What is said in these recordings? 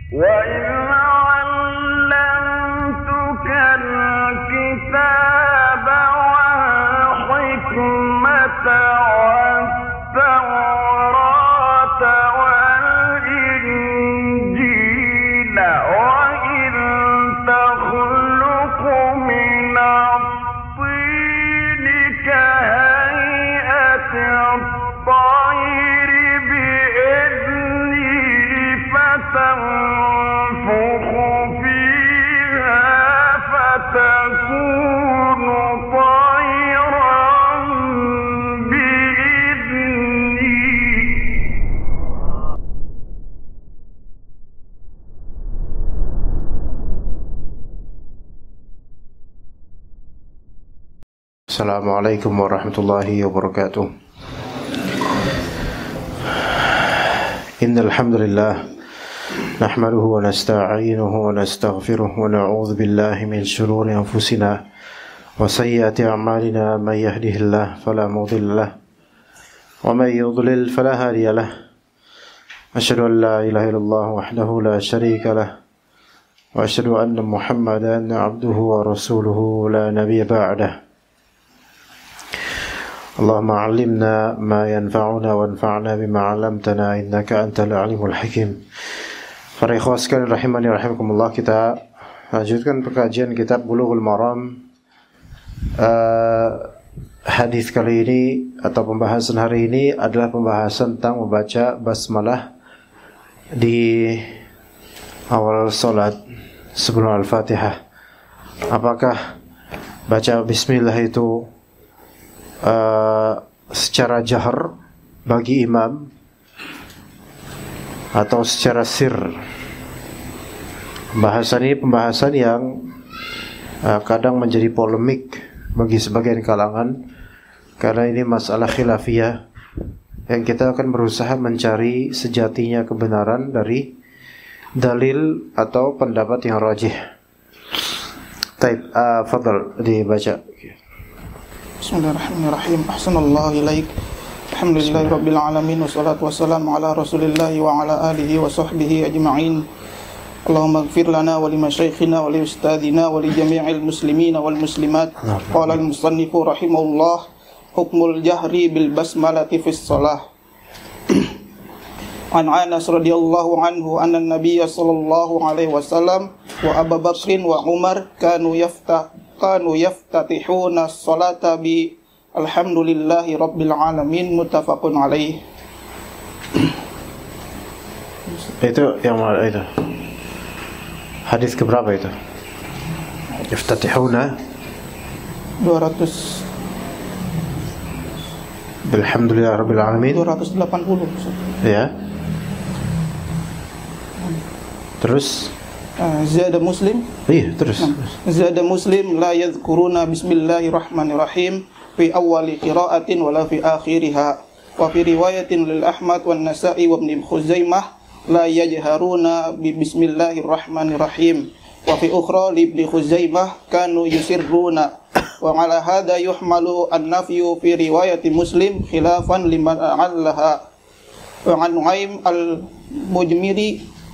وإذ علمتك الكتاب والحكمة والتوراة والإنجيل وإذ تخلق من الطين كهيئة الطير بإذني فتنفخ فيها فتكون طيرا بإذني. Assalamualaikum warahmatullahi wabarakatuh. Innal hamdalillah nahmaduhu wa nasta'inuhu wa nastaghfiruh wa na'udzu billahi min shururi anfusina wa sayyiati a'malina may yahdihillahu fala mudilla lahu wa may yudlil fala hadiya lahu. Asyhadu an la ilaha illallah wahdahu la syarika lahu wa asyhadu anna Muhammadan 'abduhu wa rasuluhu la nabiyya ba'dahu. Allahumma 'allimna ma yanfa'una wanfa'na bima 'allamtana innaka antal alimul hakim. Para ikhwah sekalian rahimani rahimakumullah, kita lanjutkan pekajian kitab Bulughul Maram. Hadis kali ini atau pembahasan hari ini adalah pembahasan tentang membaca basmalah di awal salat sebelum Al-Fatihah. Apakah baca bismillah itu secara jahar bagi imam atau secara sir? Pembahasan ini pembahasan yang kadang menjadi polemik bagi sebagian kalangan, karena ini masalah khilafiyah yang kita akan berusaha mencari sejatinya kebenaran dari dalil atau pendapat yang rajih. Taib, fadal dibaca. Bismillahirrahmanirrahim. Ahsanallahu ilaik. Alhamdulillahi rabbil alamin wassalatu wassalamu ala Rasulillah wa ala alihi wa sahbihi ajma'in. Allahumma ighfir lana wa li masyayikhina wa li ustadina wa li jami'il muslimina wal muslimat. Qala al-musannifu rahimahullah, hukmul jahri bil basmalati fis shalah. An Anas radhiyallahu anhu anna an-nabiy sallallahu alaihi wasallam wa Abu Bakr wa Umar kanu yaftatihuna as-salata bi alhamdulillahi rabbil alamin, muttafaqun alaih. Itu yang mana itu? Hadis keberapa itu? Yaftatihuna 200 bilhamdulillahi rabbil alamin 280. ya. Terus Zada Muslim. Iya, terus. Zada Muslim la yadhkuruna bismillahirrahmanirrahim fi awwali qira'atin wala fi akhiriha. Wa fi riwayatin lil Ahmad wan Nasa'i wa Ibn Khuzaimah la yajharuna bi bismillahirrahmanirrahim. Wa fi ukhra li Ibn Khuzaimah kanu yusirruna. Wa ala hadha yuhmalu an-nafyu fi riwayati Muslim khilafan liman a'allaha. Wa an Nu'aim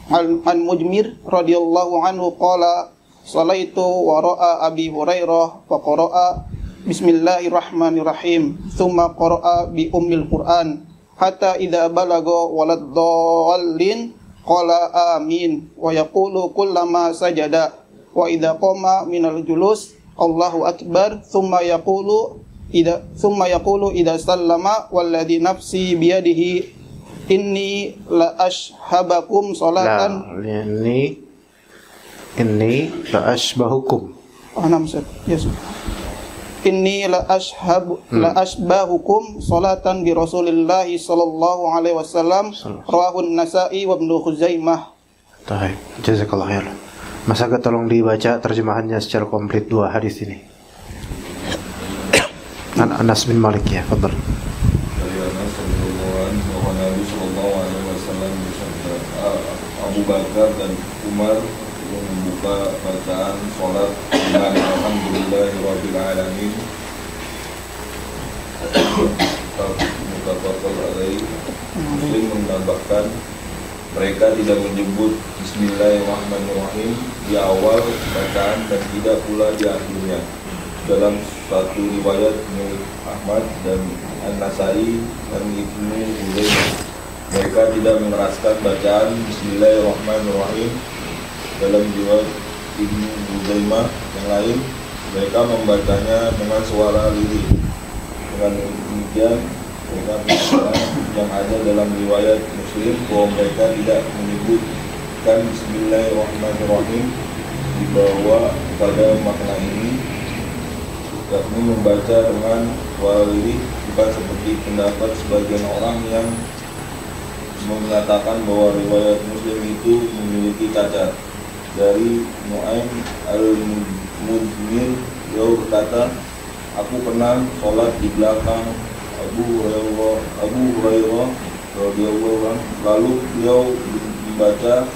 al-Mujmir radhiyallahu anhu qala salaitu wara'a Abi Hurairah fa qara'a bismillahirrahmanirrahim thumma qara'a bi ummil Qur'an hatta idza balagha waladdallin qala amin wa yaqulu kullama sajada wa idza qama minal julus Allahu akbar thumma yaqulu idza sallama walladhi nafsi biyadihi inni la ashhabakum salatan. Inni la ashbahukum. Yes. Inni la ashbahukum salatan bi Rasulillah sallallahu alaihi wasallam. Rawahu An-Nasa'i wa Ibn Khuzaimah. Baik, jazakallahu khair. Mas Aga tolong dibaca terjemahannya secara komplit dua hadis ini. Anas bin Malik ya, fadhal. Abu Bakar dan Umar membuka bacaan sholat dengan alhamdulillahirabbil alamin. Muttafaqun alaih. Muslim menambahkan Mereka tidak menyebut Bismillahirrahmanirrahim di awal bacaan dan tidak pula di akhirnya. Dalam satu riwayat milik Ahmad dan An-Nasai dan Ibnu Huzaimah, mereka tidak mengeraskan bacaan Bismillahirrahmanirrahim. Dalam riwayat Ibnu Huzaimah yang lain, mereka membacanya dengan suara lirih. Dengan demikian, dengan yang ada dalam riwayat Muslim bahwa mereka tidak menyebutkan Bismillahirrahmanirrahim dibawa pada makna ini, yakni membaca dengan suara lirih, bukan seperti pendapat sebagian orang yang mengatakan bahwa riwayat Muslim itu memiliki cacat. Dari Nu'aim al-Mujmir, beliau berkata, aku pernah sholat di belakang Abu Hurairah radhiyallahu anhu, lalu beliau membaca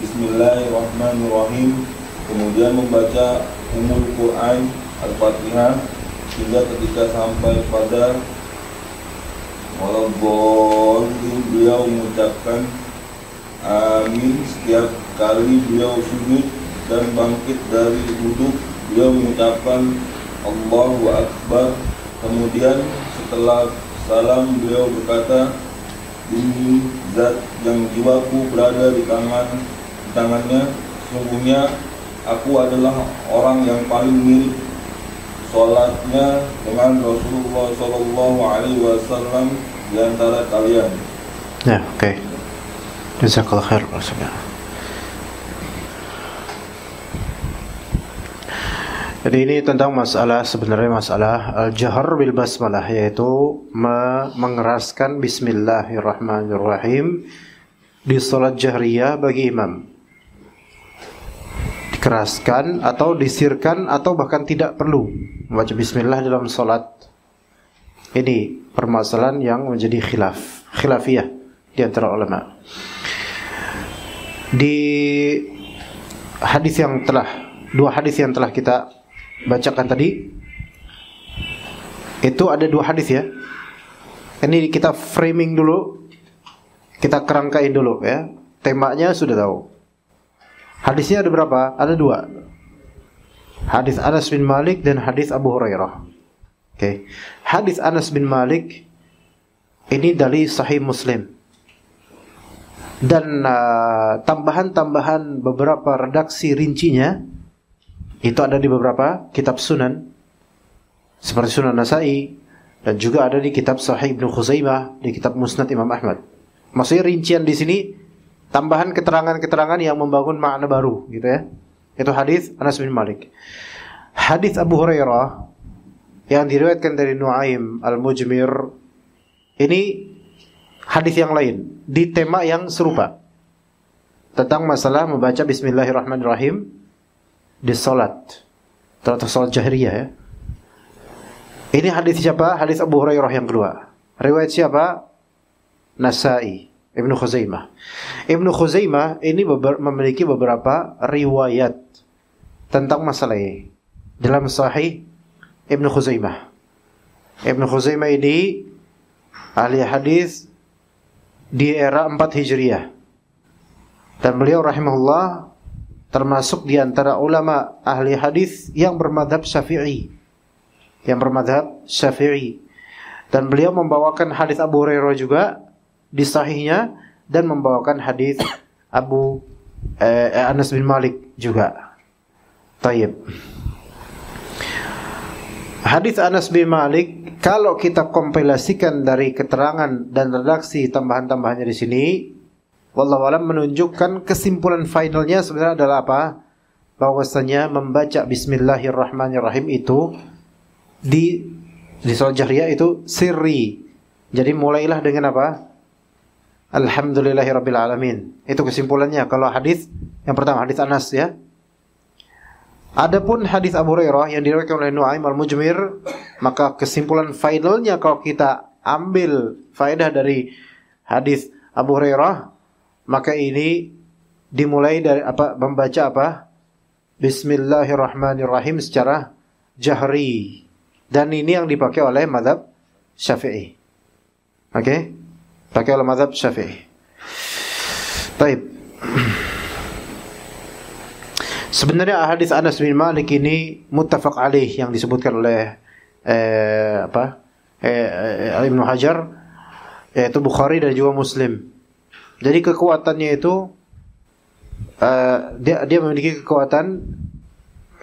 Bismillahirrahmanirrahim, kemudian membaca Ummul Quran Al-Fatihah, hingga ketika sampai pada waladdallin beliau mengucapkan amin. Setiap kali beliau sujud dan bangkit dari duduk, beliau mengucapkan Allahu Akbar. Kemudian setelah salam beliau berkata, demi zat yang jiwaku berada di tangannya, sungguhnya aku adalah orang yang paling mirip sholatnya dengan Rasulullah SAW di antara kalian. Ya, oke. Jazakallahu khair. Jadi ini tentang sebenarnya masalah al-jahr bil basmalah, yaitu mengeraskan Bismillahirrahmanirrahim di salat jahriyah bagi imam. Dikeraskan atau disirkan atau bahkan tidak perlu membaca bismillah dalam salat. Ini permasalahan yang menjadi khilafiyah di antara ulama. Di dua hadis yang telah kita bacakan tadi, itu ada dua hadis ya. Ini kita framing dulu, kita kerangkain dulu ya. Temanya sudah tahu. Hadisnya ada berapa? Ada dua. Hadis Anas bin Malik dan hadis Abu Hurairah. Oke. Hadis Anas bin Malik ini dari Sahih Muslim. Dan tambahan-tambahan beberapa redaksi rincinya itu ada di beberapa kitab sunan, seperti Sunan Nasai, dan juga ada di kitab Sahih Ibnu Khuzaimah, di kitab Musnad Imam Ahmad. Maksudnya rincian di sini tambahan keterangan-keterangan yang membangun makna baru, gitu ya. Itu hadis Anas bin Malik. Hadis Abu Hurairah yang diriwayatkan dari Nu'aim al-Mujmir, ini hadis yang lain di tema yang serupa tentang masalah membaca Bismillahirrahmanirrahim di salat, terutama salat jahriyah ya. Ini hadis siapa? Hadis Abu Hurairah yang kedua. Riwayat siapa? Nasai, Ibnu Khuzaimah. Ibnu Khuzaimah ini memiliki beberapa riwayat tentang masalah ini dalam Sahih Ibnu Khuzaimah. Ibnu Khuzaimah ini ahli hadis di era 4 Hijriah. Dan beliau rahimahullah termasuk di antara ulama ahli hadis yang bermadhab Syafi'i. Dan beliau membawakan hadis Abu Hurairah juga di sahihnya, dan membawakan hadis Anas bin Malik juga. Tayyib. Hadis Anas bin Malik, kalau kita kompilasikan dari keterangan dan redaksi tambahan-tambahannya di sini, wallahu alam menunjukkan kesimpulan finalnya sebenarnya adalah apa? Bahwasanya membaca Bismillahirrahmanirrahim itu di salat jahriyah itu sirri. Jadi mulailah dengan apa? Alhamdulillahirabbil alamin. Itu kesimpulannya kalau hadis yang pertama, hadis Anas ya. Adapun hadis Abu Hurairah yang diriwayatkan oleh Nu'aim al-Mujmir, maka kesimpulan finalnya kalau kita ambil faedah dari hadis Abu Hurairah, maka ini dimulai dari apa? Membaca apa? Bismillahirrahmanirrahim secara jahri. Dan ini yang dipakai oleh mazhab Syafi'i. Oke? Pakai oleh mazhab Syafi'i. Baik. Sebenarnya hadis Anas bin Malik ini muttafaq alaih yang disebutkan oleh Ibnu Hajar, yaitu Bukhari dan juga Muslim. Jadi kekuatannya itu dia memiliki kekuatan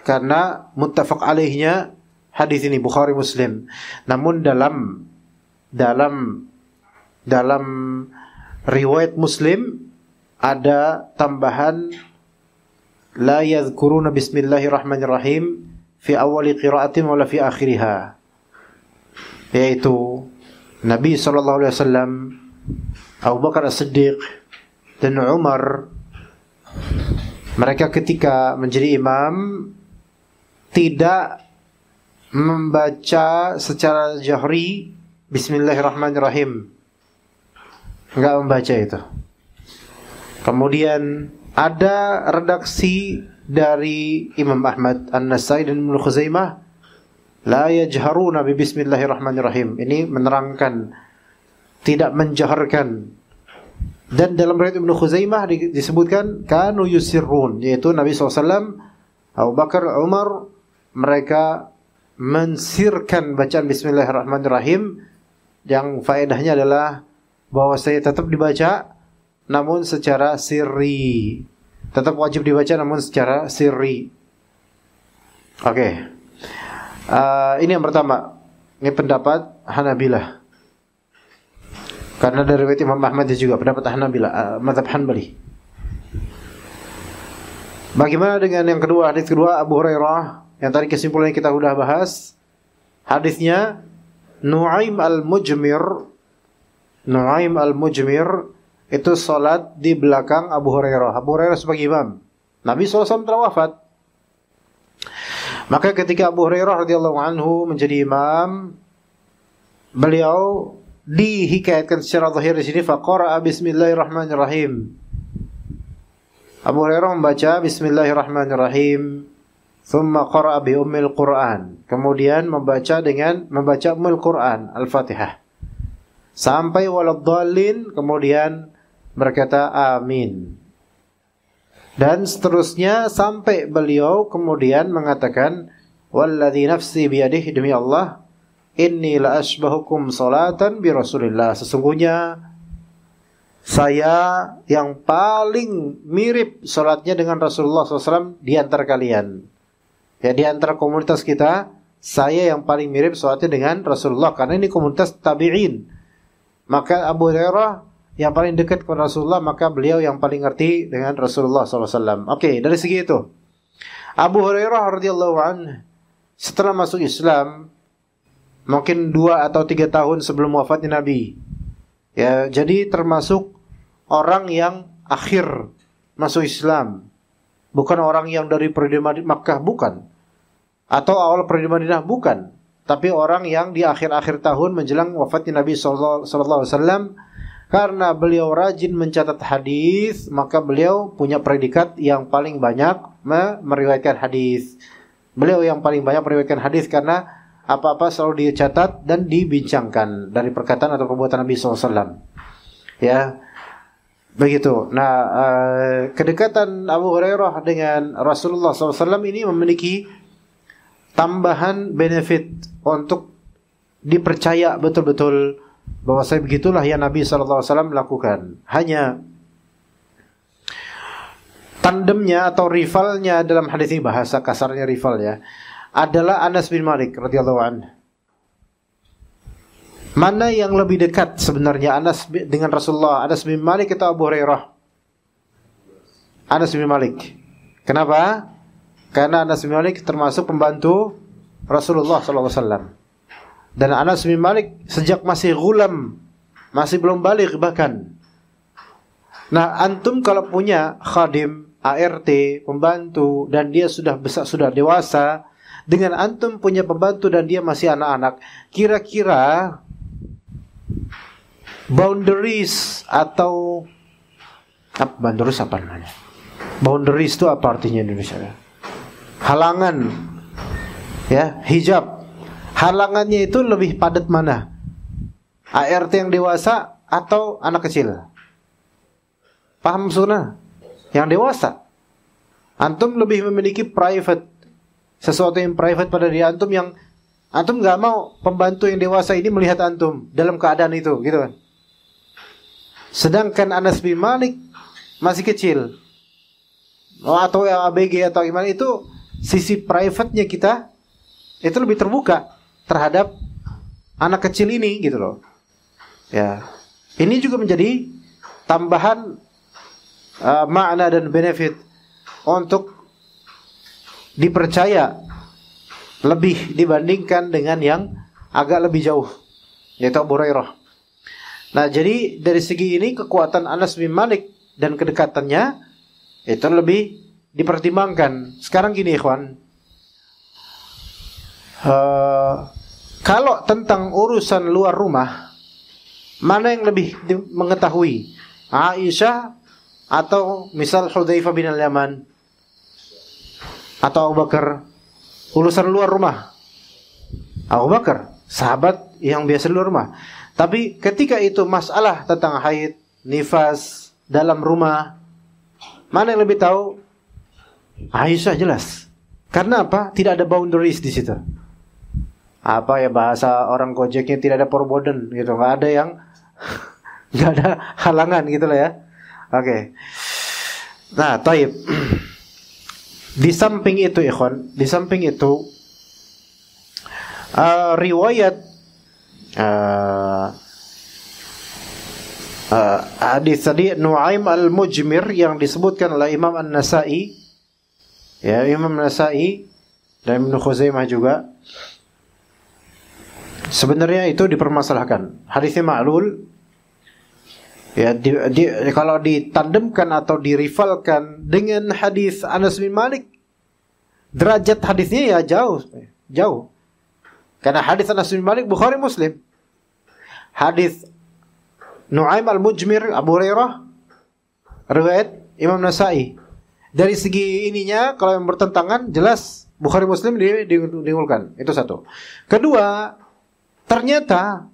karena muttafaq alaihnya hadis ini Bukhari Muslim. Namun dalam riwayat Muslim ada tambahan la yadhkuruna bismillahirrahmanirrahim fi awali qiraatin wala fi akhiriha, yaitu Nabi SAW, Abu Bakar As-Siddiq dan Umar, mereka ketika menjadi imam tidak membaca secara jahri bismillahirrahmanirrahim, enggak membaca itu. Kemudian ada redaksi dari Imam Ahmad, An-Nasai dan Ibnu Khuzaimah, la yajharuna bi bismillahirrahmanirrahim. Ini menerangkan tidak menjaharkan. Dan dalam riwayat Ibnu Khuzaimah disebutkan kanu yusirrun, yaitu Nabi SAW, Abu Bakar, Umar, mereka mensirkan bacaan bismillahirrahmanirrahim, yang faedahnya adalah bahwa saya tetap dibaca namun secara sirri. Tetap wajib dibaca namun secara sirri. Oke. Ini yang pertama. Ini pendapat Hanabilah. Karena dari riwayat Imam Ahmad juga pendapat Hanabilah, mazhab Hanbali. Bagaimana dengan yang kedua, hadis kedua Abu Hurairah yang tadi kesimpulannya kita sudah bahas. Hadisnya Nu'aim al-Mujmir itu salat di belakang Abu Hurairah. Abu Hurairah sebagai imam. Nabi SAW telah wafat. Maka ketika Abu Hurairah radhiyallahu anhu menjadi imam, beliau dihikayatkan secara zahir di sini faqara'a bismillahirrahmanirrahim. Abu Hurairah membaca bismillahirrahmanirrahim, thumma qara'a bi ummil Qur'an. Kemudian membaca ummul Qur'an, Al-Fatihah. Sampai waladdallin, kemudian berkata amin. Dan seterusnya sampai beliau kemudian mengatakan walladzi nafsi biyadihi, demi Allah, inni la asbahukum salatan bi Rasulillah, sesungguhnya saya yang paling mirip salatnya dengan Rasulullah SAW di antara kalian. Ya, di antara komunitas kita, saya yang paling mirip salatnya dengan Rasulullah, karena ini komunitas tabi'in. Maka Abu Hurairah yang paling dekat kepada Rasulullah, maka beliau yang paling ngerti dengan Rasulullah SAW. Oke, dari segi itu Abu Hurairah radhiyallahu anhu setelah masuk Islam mungkin 2 atau 3 tahun sebelum wafatnya Nabi. Ya, jadi termasuk orang yang akhir masuk Islam. Bukan orang yang dari periode Makkah, bukan. Atau awal periode Madinah, bukan. Tapi orang yang di akhir-akhir tahun menjelang wafatnya Nabi SAW. Karena beliau rajin mencatat hadis, maka beliau punya predikat yang paling banyak meriwayatkan hadis. Beliau yang paling banyak meriwayatkan hadis karena apa-apa selalu dicatat dan dibincangkan dari perkataan atau perbuatan Nabi SAW. Ya, begitu. Nah, kedekatan Abu Hurairah dengan Rasulullah SAW ini memiliki tambahan benefit untuk dipercaya betul-betul bahwa saya begitulah yang Nabi SAW lakukan. Hanya tandemnya atau rivalnya dalam hadis ini, bahasa kasarnya rival ya, adalah Anas bin Malik radhiyallahu anhu. Mana yang lebih dekat sebenarnya Anas dengan Rasulullah? Anas bin Malik atau Abu Hurairah? Anas bin Malik. Kenapa? Karena Anas bin Malik termasuk pembantu Rasulullah SAW. Dan Anas bin Malik sejak masih gulam, masih belum balik bahkan. Nah, antum kalau punya khadim, ART, pembantu, dan dia sudah besar, sudah dewasa, dengan antum punya pembantu dan dia masih anak-anak, kira-kira boundaries atau boundaries apa namanya? Boundaries itu apa artinya di Indonesia? Halangan, ya, hijab. Halangannya itu lebih padat mana? ART yang dewasa atau anak kecil? Paham sunnah? Yang dewasa. Antum lebih memiliki private, sesuatu yang private pada diri antum, yang antum nggak mau pembantu yang dewasa ini melihat antum dalam keadaan itu, gitu kan? Sedangkan Anas bin Malik masih kecil, atau yang ABG atau gimana, itu sisi private-nya kita itu lebih terbuka terhadap anak kecil ini, gitu loh. Ya, ini juga menjadi tambahan makna dan benefit untuk dipercaya lebih dibandingkan dengan yang agak lebih jauh, yaitu Abu Hurairah. Nah, jadi dari segi ini kekuatan Anas bin Malik dan kedekatannya itu lebih dipertimbangkan. Sekarang gini ikhwan, kalau tentang urusan luar rumah, mana yang lebih mengetahui, Aisyah atau misal Hudzaifah bin al-Yaman atau Abu Bakar? Urusan luar rumah, Abu Bakar, sahabat yang biasa luar rumah. Tapi ketika itu masalah tentang haid, nifas dalam rumah, mana yang lebih tahu? Aisyah jelas. Karena apa? Tidak ada boundaries di situ. Apa ya bahasa orang Gojeknya, tidak ada forbidden gitu, nggak ada yang nggak ada halangan gitu lah ya. Oke. Nah, taib. Di samping itu ikhwan, di samping itu riwayat hadis tadi Nu'aim al-Mujmir yang disebutkan oleh Imam An-Nasa'i, ya, Imam An-Nasa'i dan Ibnu Khuzaimah juga, sebenarnya itu dipermasalahkan. Hadisnya ma'lul. Ya, kalau ditandemkan atau dirivalkan dengan hadis Anas bin Malik, derajat hadisnya ya jauh. Karena hadis Anas bin Malik Bukhari Muslim. Hadis Nu'aim al-Mujmir Abu Hurairah riwayat Imam Nasa'i. Dari segi ininya kalau yang bertentangan jelas Bukhari Muslim diunggulkan. Itu satu. Kedua, ternyata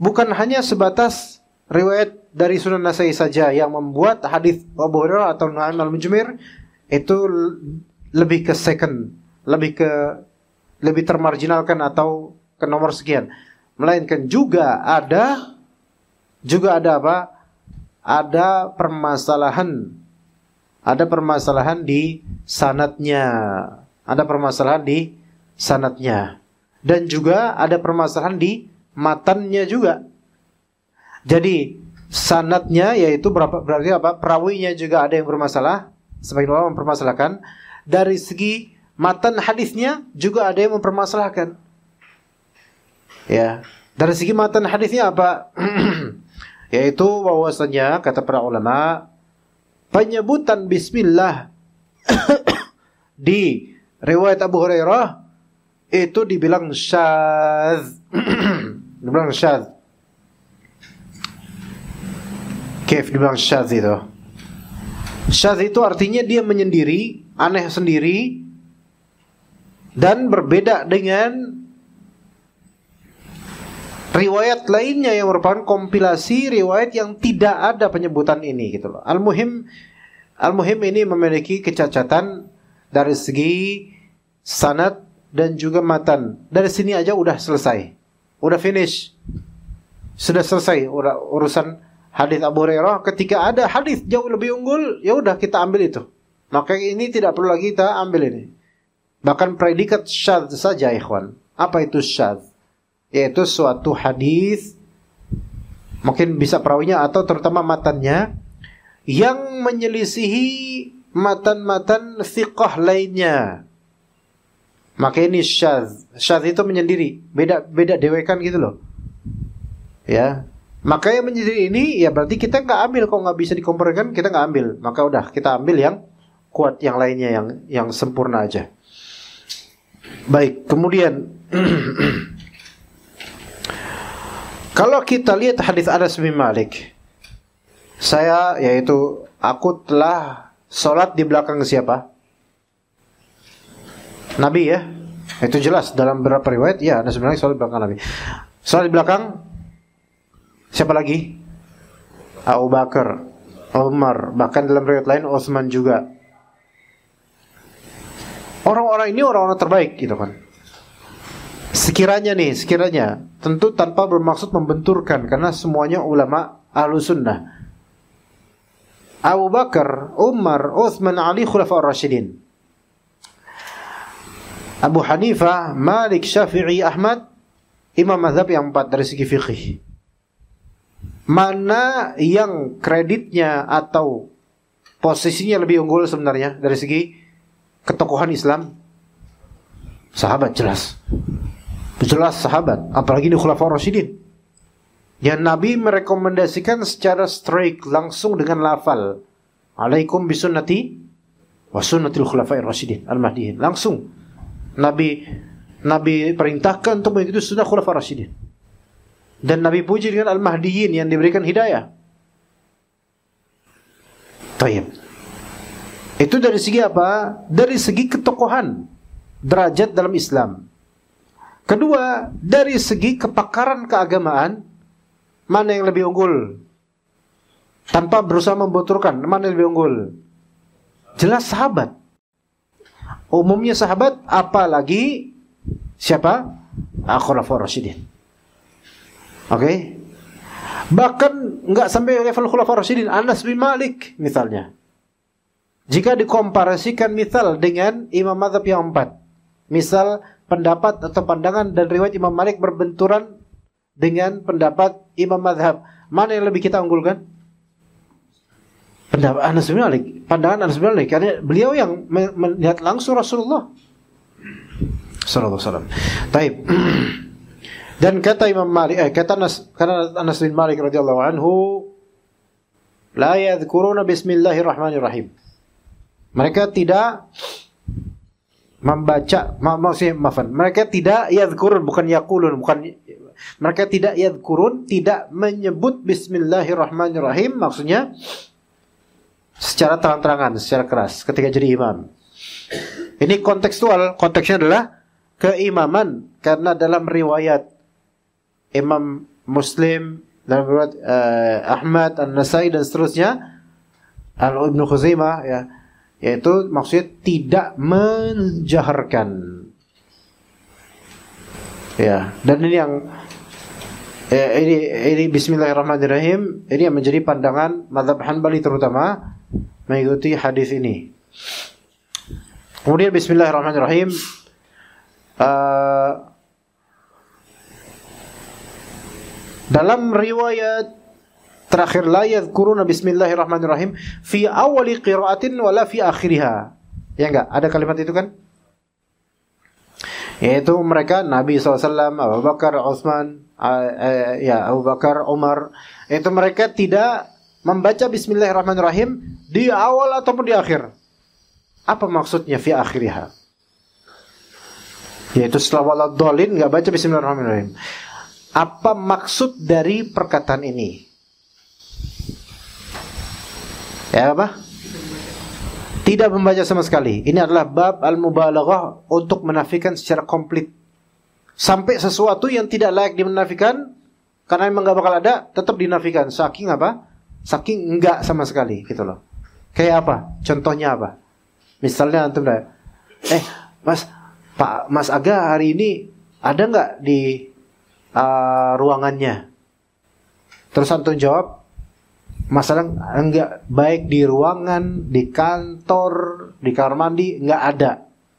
bukan hanya sebatas riwayat dari Sunan Nasa'i saja yang membuat hadis Abu Hurairah atau Nu'aim al-Mujmir itu lebih ke second, lebih termarginalkan atau ke nomor sekian. Melainkan juga ada apa? Ada permasalahan di sanadnya. Ada permasalahan di sanadnya. Dan juga ada permasalahan di matannya juga. Jadi sanadnya yaitu berarti apa? Perawinya juga ada yang bermasalah, sebagian ulama mempermasalahkan. Dari segi matan hadisnya juga ada yang mempermasalahkan. Ya, dari segi matan hadisnya apa? Yaitu bahwasanya kata para ulama, penyebutan bismillah di riwayat Abu Hurairah itu dibilang syadz. Dibilang syadz. Kif dibilang syadz itu? Syadz itu artinya dia menyendiri, aneh sendiri, dan berbeda dengan riwayat lainnya yang merupakan kompilasi riwayat yang tidak ada penyebutan ini gitu loh. Al-muhim ini memiliki kecacatan dari segi sanad dan juga matan. Dari sini aja udah selesai. Udah finish. Sudah selesai urusan hadis Abu Hurairah. Ketika ada hadis jauh lebih unggul, ya udah kita ambil itu. Maka ini tidak perlu lagi kita ambil ini. Bahkan predikat syadz saja ikhwan. Apa itu syadz? Yaitu suatu hadis, mungkin bisa perawinya atau terutama matannya, yang menyelisihi matan-matan thiqah lainnya. Maka ini syadz. Syadz itu menyendiri, beda dewekan gitu loh. Ya, maka yang menyendiri ini ya berarti kita nggak ambil. Kalau nggak bisa dikomparkan, kita nggak ambil. Maka udah kita ambil yang kuat, yang lainnya yang sempurna aja. Baik, kemudian kalau kita lihat hadis Anas bin Malik, aku telah sholat di belakang siapa? Nabi ya. Itu jelas dalam beberapa riwayat, ya Anas bin Malik sholat di belakang Nabi. Sholat di belakang siapa lagi? Abu Bakar. Umar, bahkan dalam riwayat lain Utsman juga. Orang-orang ini orang-orang terbaik gitu kan. Sekiranya tentu tanpa bermaksud membenturkan, karena semuanya ulama Ahlus Sunnah. Abu Bakar, Umar, Utsman, Ali khulafaur rasyidin. Abu Hanifah, Malik, Syafi'i, Ahmad, imam mazhab yang 4 dari segi fikih. Mana yang kreditnya atau posisinya lebih unggul sebenarnya dari segi ketokohan Islam? Sahabat, jelas sahabat, apalagi di khulafaur rasyidin. Yang Nabi merekomendasikan secara straight, langsung dengan lafal, alaikum bisunnati wa sunnatil khulafair rasyidin al-mahdiyyin. Langsung Nabi perintahkan untuk mengikuti sunnah khulafaur rasyidin. Dan Nabi puji dengan al-mahdiyyin yang diberikan hidayah. Tayyib. Itu dari segi apa? Dari segi ketokohan, derajat dalam Islam. Kedua, dari segi kepakaran keagamaan, mana yang lebih unggul? Tanpa berusaha membenturkan, mana yang lebih unggul? Jelas sahabat. Umumnya sahabat, apalagi siapa? Khulafaur rasyidin. Oke. Bahkan enggak sampai level khulafaur rasyidin, Anas bin Malik misalnya. Jika dikomparasikan misal dengan imam mazhab yang 4, misal pendapat atau pandangan dan riwayat Imam Malik berbenturan dengan pendapat imam mazhab, mana yang lebih kita unggulkan? Pendapat Anas bin Malik, pandangan Anas bin Malik, karena beliau yang melihat langsung Rasulullah sallallahu alaihi wasallam. Taib. Dan kata Imam Malik, kata Anas bin Malik radhiyallahu anhu, la yadhkuruna bismillahirrahmanirrahim. Mereka tidak membaca, mereka tidak yadhkurun, bukan yaqulun, mereka tidak yadhkurun, tidak menyebut bismillahirrahmanirrahim, maksudnya secara terang-terangan, secara keras ketika jadi imam. Ini kontekstual, konteksnya adalah keimaman, karena dalam riwayat Imam Muslim, dalam riwayat Ahmad, An-Nasai dan seterusnya, Ibnu Khuzaimah ya, yaitu maksudnya tidak menjaharkan. Ya, dan ini yang ini bismillahirrahmanirrahim, ini yang menjadi pandangan mazhab Hanbali terutama mengikuti hadis ini. Kemudian bismillahirrahmanirrahim, dalam riwayat terakhir, la yadhkuruna bismillahirrahmanirrahim fi awali qiraatin wala fi akhiriha. Ya enggak? Ada kalimat itu kan? Yaitu mereka, Nabi SAW, Abu Bakar, Utsman, Abu Bakar, Umar, itu mereka tidak membaca bismillahirrahmanirrahim di awal ataupun di akhir. Apa maksudnya fi akhiriha? Yaitu setelah waladhdallin enggak baca bismillahirrahmanirrahim. Apa maksud dari perkataan ini? Ya apa? Tidak membaca sama sekali. Ini adalah bab al-mubalaghah untuk menafikan secara komplit. Sampai sesuatu yang tidak layak dinafikan, karena memang gak bakal ada, tetap dinafikan. Saking apa? Saking enggak sama sekali gitu loh. Kayak apa? Contohnya apa? Misalnya antum dah, Mas Aga hari ini ada nggak di ruangannya? Terus antum jawab, masalah enggak, baik di ruangan, di kantor, di kamar mandi, enggak ada.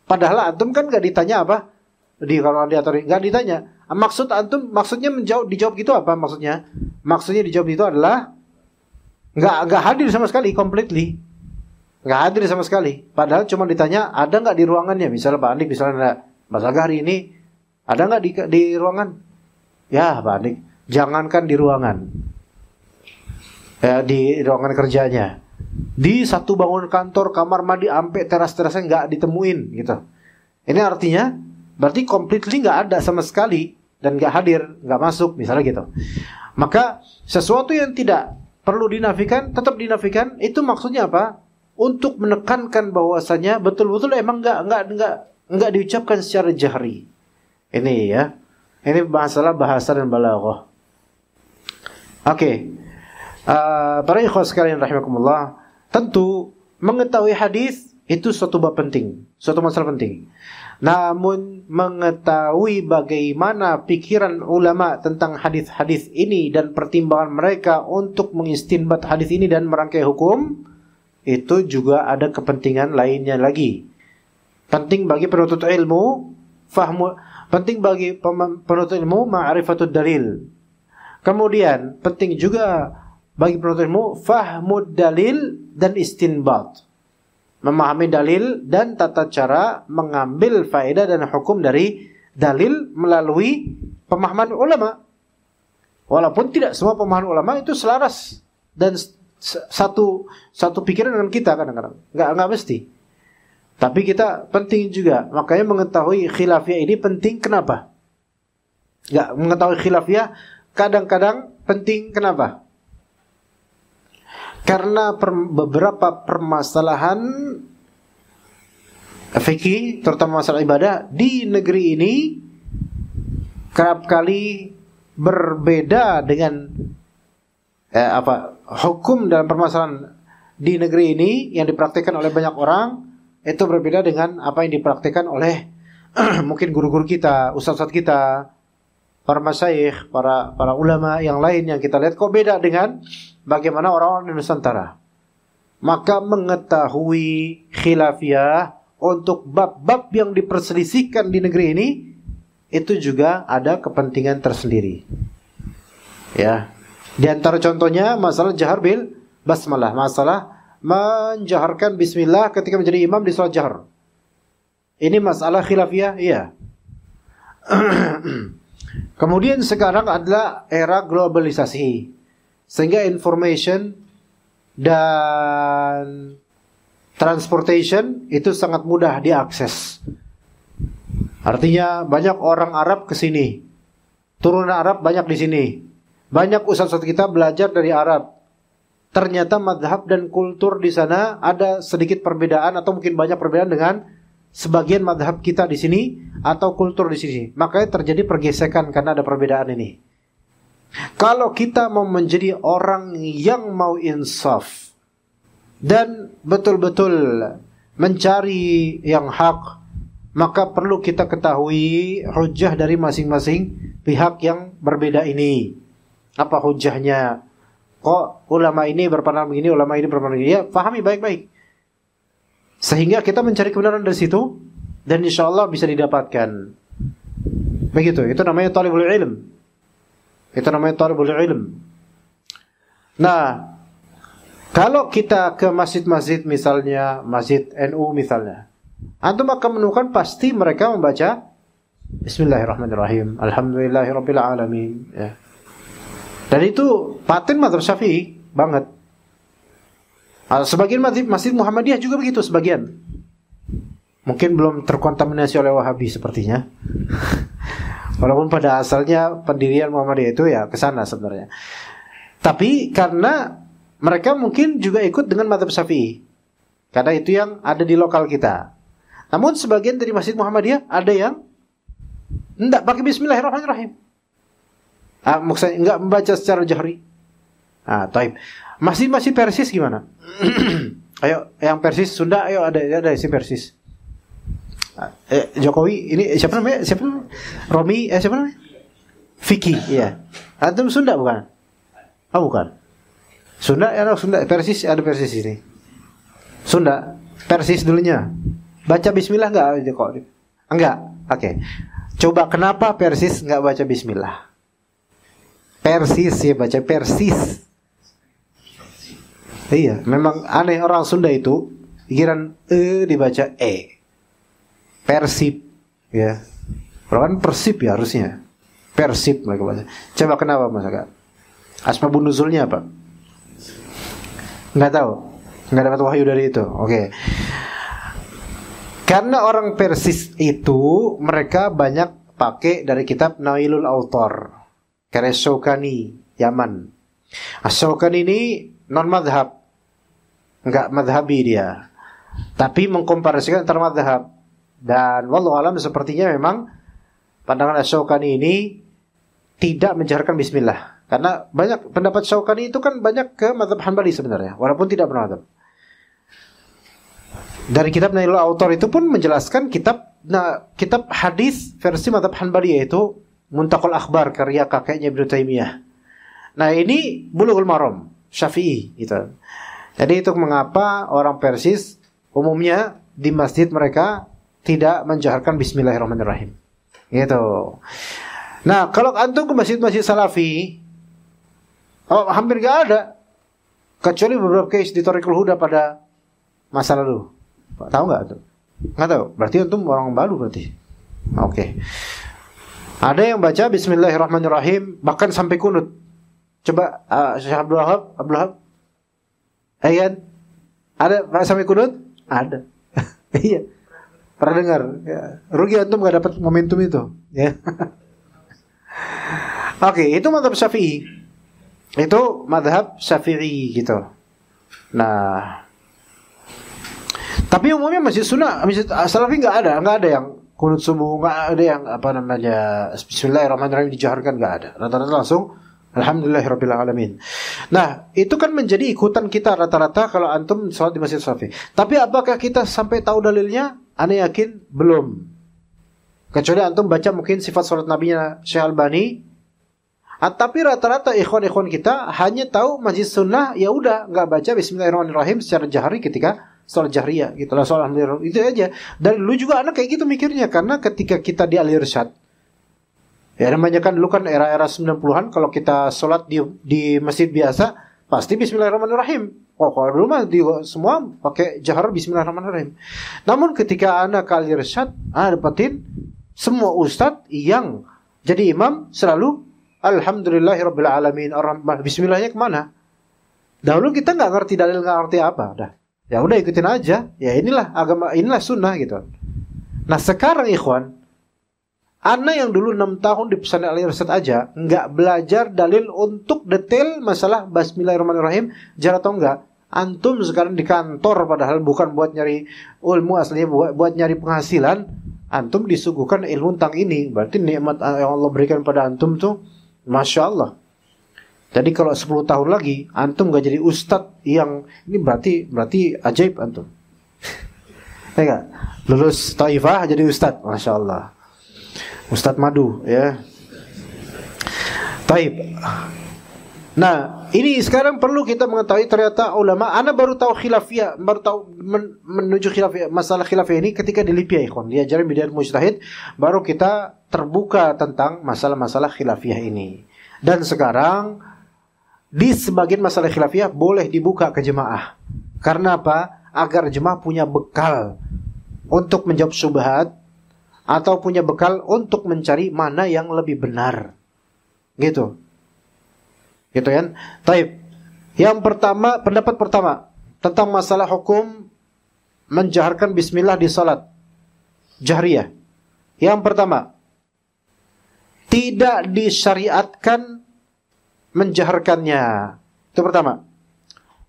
Padahal antum kan enggak ditanya apa di kamar mandi atau enggak ditanya. Maksud antum, maksudnya dijawab gitu apa maksudnya? Maksudnya dijawab itu adalah enggak hadir sama sekali, completely enggak hadir sama sekali. Padahal cuma ditanya ada enggak di ruangannya. Misalnya Pak Andik, misalnya Mas Aga hari ini ada enggak di ruangan? Ya Pak Andik, jangankan di ruangan, di ruangan kerjanya, di satu bangunan kantor, kamar mandi, sampai teras-terasnya nggak ditemuin gitu. Ini artinya berarti completely nggak ada sama sekali dan nggak hadir, nggak masuk misalnya gitu. Maka sesuatu yang tidak perlu dinafikan tetap dinafikan. Itu maksudnya apa? Untuk menekankan bahwasanya betul-betul emang nggak diucapkan secara jahri. Ini ya, ini masalah bahasa dan balaghah. Oke. Para ikhwan sekalian rahimakumullah, tentu mengetahui hadis itu suatu bab penting, suatu masalah penting. Namun mengetahui bagaimana pikiran ulama tentang hadis-hadis ini dan pertimbangan mereka untuk mengistinbat hadis ini dan merangkai hukum, itu juga ada kepentingan lainnya lagi. Penting bagi penuntut ilmu ma'rifatud dalil. Kemudian penting juga bagi penuntut ilmu fahmud dalil dan istinbat. Memahami dalil dan tata cara mengambil faedah dan hukum dari dalil melalui pemahaman ulama. Walaupun tidak semua pemahaman ulama itu selaras dan satu pikiran dengan kita kadang-kadang. Enggak mesti. Tapi kita penting juga. Makanya mengetahui khilafiyah ini penting kenapa? Enggak mengetahui khilafiyah kadang-kadang penting kenapa? Karena beberapa permasalahan fikih, terutama masalah ibadah di negeri ini kerap kali berbeda dengan hukum dalam permasalahan di negeri ini yang dipraktikkan oleh banyak orang itu berbeda dengan apa yang dipraktikkan oleh mungkin guru-guru kita, ustaz-ustaz kita, para masyayikh, para ulama yang lain yang kita lihat kok beda dengan bagaimana orang-orang di Nusantara. Maka mengetahui khilafiyah untuk bab-bab yang diperselisihkan di negeri ini itu juga ada kepentingan tersendiri. Ya. Di antara contohnya masalah jahar bil basmalah, masalah menjaharkan bismillah ketika menjadi imam di salat jahar. Ini masalah khilafiyah, iya. Kemudian sekarang adalah era globalisasi, sehingga information dan transportation itu sangat mudah diakses. Artinya banyak orang Arab ke sini, turunan Arab banyak di sini. Banyak ustaz-ustaz kita belajar dari Arab. Ternyata madhab dan kultur di sana ada sedikit perbedaan atau mungkin banyak perbedaan dengan sebagian madhab kita di sini atau kultur di sini. Makanya terjadi pergesekan karena ada perbedaan ini. Kalau kita mau menjadi orang yang mau insaf dan betul-betul mencari yang hak, maka perlu kita ketahui hujjah dari masing-masing pihak yang berbeda ini. Apa hujjahnya? Kok ulama ini berpandangan begini, ulama ini berpandangan begini? Ya, pahami baik-baik. Sehingga kita mencari kebenaran dari situ dan insya Allah bisa didapatkan. Begitu, itu namanya talibul ilm. Itu namanya talibul ilm. Nah, kalau kita ke masjid-masjid misalnya, masjid NU misalnya, antum akan menemukan pasti mereka membaca Bismillahirrahmanirrahim, Alhamdulillahirabbil alamin, ya. Dan itu paten mazhab Syafi'i banget. Sebagian masjid Muhammadiyah juga begitu sebagian. Mungkin belum terkontaminasi oleh Wahabi sepertinya. Walaupun pada asalnya pendirian Muhammadiyah itu ya ke sana sebenarnya. Tapi karena mereka mungkin juga ikut dengan mazhab Syafi'i. Karena itu yang ada di lokal kita. Namun sebagian dari masjid Muhammadiyah ada yang enggak pakai Bismillahirrahmanirrahim. Maksudnya enggak membaca secara jahri. Taib. Masjid Persis gimana? Ayo, yang Persis Sunda, ayo ada si Persis. Jokowi, ini siapa namanya? Romi, siapa namanya? Vicky, iya. Antum Sunda bukan? Oh, bukan. Sunda, Persis, ada Persis ini. Sunda, Persis dulunya. Baca bismillah enggak kok? Enggak. Oke. Coba kenapa Persis enggak baca bismillah? Persis ya, baca Persis. Iya, memang aneh orang Sunda itu pikiran dibaca Persib ya. Orang kan Persib ya harusnya. Persib mereka baca. Coba kenapa Mas Aga? Asbabun nuzulnya apa? Enggak tahu. Enggak dapat wahyu dari itu. Oke. Karena orang Persis itu mereka banyak pakai dari kitab Nailul Autar. Karya Syaukani, Yaman. Syaukani ini non-madhab. Enggak madhabi dia. Tapi mengkomparasikan antara madhab. Dan wallahu alam sepertinya memang pandangan Syaukani ini tidak menjaharkan bismillah. Karena banyak pendapat Syaukani itu kan banyak ke mazhab Hanbali sebenarnya, walaupun tidak bermadzhab. Dari kitab Nailul Autar itu pun menjelaskan kitab hadis versi mazhab Hanbali, yaitu Muntaqal Akhbar karya kakeknya Ibnu Taimiyah. Nah, ini Bulughul Maram Syafi'i gitu. Jadi itu mengapa orang Persis umumnya di masjid mereka tidak menjaharkan Bismillahirrahmanirrahim. Gitu. Nah, kalau antum ke masjid-masjid Salafi, hampir gak ada, kecuali beberapa case di Thariqul Huda pada masa lalu. Tahu nggak tuh? Nggak tahu. Berarti antum orang baru berarti. Oke. Ada yang baca Bismillahirrahmanirrahim bahkan sampai kunut. Coba Syekh Abdul Wahab. Kan? Ada sampai kunut? Ada. Iya. Pernah dengar? Ya. Rugi antum nggak dapat momentum itu. Ya. Oke, itu mazhab Syafi'i. Itu mazhab Syafi'i gitu. Nah, tapi umumnya masjid sunnah, masjid Salafi nggak ada yang kunut subuh, nggak ada yang Bismillahirrahmanirrahim dijaharkan, nggak ada. Rata-rata langsung Alhamdulillahirabbil alamin. Nah, itu kan menjadi ikutan kita rata-rata kalau antum sholat di masjid Salafi. Tapi apakah kita sampai tahu dalilnya? Ana yakin belum. Kecuali antum baca mungkin sifat sholat nabinya Syekh Albani. Tapi rata-rata ikhwan-ikhwan kita hanya tahu masjid sunnah, ya udah nggak baca Bismillahirrahmanirrahim secara jahari ketika sholat jahriyah gitu lah, sholat alhamdulillah, itu aja. Dan dulu juga anak kayak gitu mikirnya, karena ketika kita di Al-Irsyad, ya namanya kan dulu kan era-era 90-an, kalau kita sholat di masjid biasa pasti Bismillahirrahmanirrahim. Kalau dulu mah semua pakai jahar Bismillahirrahmanirrahim. Namun ketika anak ke Al-Irsyad, dapatin semua ustadz yang jadi imam selalu Alhamdulillahirabbil alamin. Bismillahnya kemana? Dahulu kita nggak ngerti dalil, nggak ngerti apa, dah. Ya udah ikutin aja. Ya inilah agama, inilah sunnah gitu. Nah sekarang ikhwan, ana yang dulu 6 tahun di pesantren Al-Irsyad aja nggak belajar dalil untuk detail masalah Bismillahirrahmanirrahim, jar atau enggak. Antum sekarang di kantor padahal bukan buat nyari ilmu, aslinya buat nyari penghasilan. Antum disuguhkan ilmu tentang ini. Berarti nikmat yang Allah berikan pada antum tuh Masya Allah. Jadi kalau 10 tahun lagi antum gak jadi ustadz yang ini berarti ajaib antum. Ya gak? Lulus Taifah jadi ustadz, Masya Allah. Ustadz madu ya. Taib. Nah, ini sekarang perlu kita mengetahui ternyata ulama, ana baru tahu khilafiyah, baru tahu menuju khilafiyah, masalah khilafiyah ini ketika di Libya ikhwan, diajarin Bidayat Mujtahid, baru kita terbuka tentang masalah-masalah khilafiyah ini. Dan sekarang di sebagian masalah khilafiyah boleh dibuka ke jemaah. Karena apa? Agar jemaah punya bekal untuk menjawab syubhat atau punya bekal untuk mencari mana yang lebih benar. Gitu. Gitu kan? Taib. Yang pertama, pendapat pertama tentang masalah hukum menjaharkan bismillah di salat jahriyah. Yang pertama, tidak disyariatkan menjaharkannya. Itu pertama.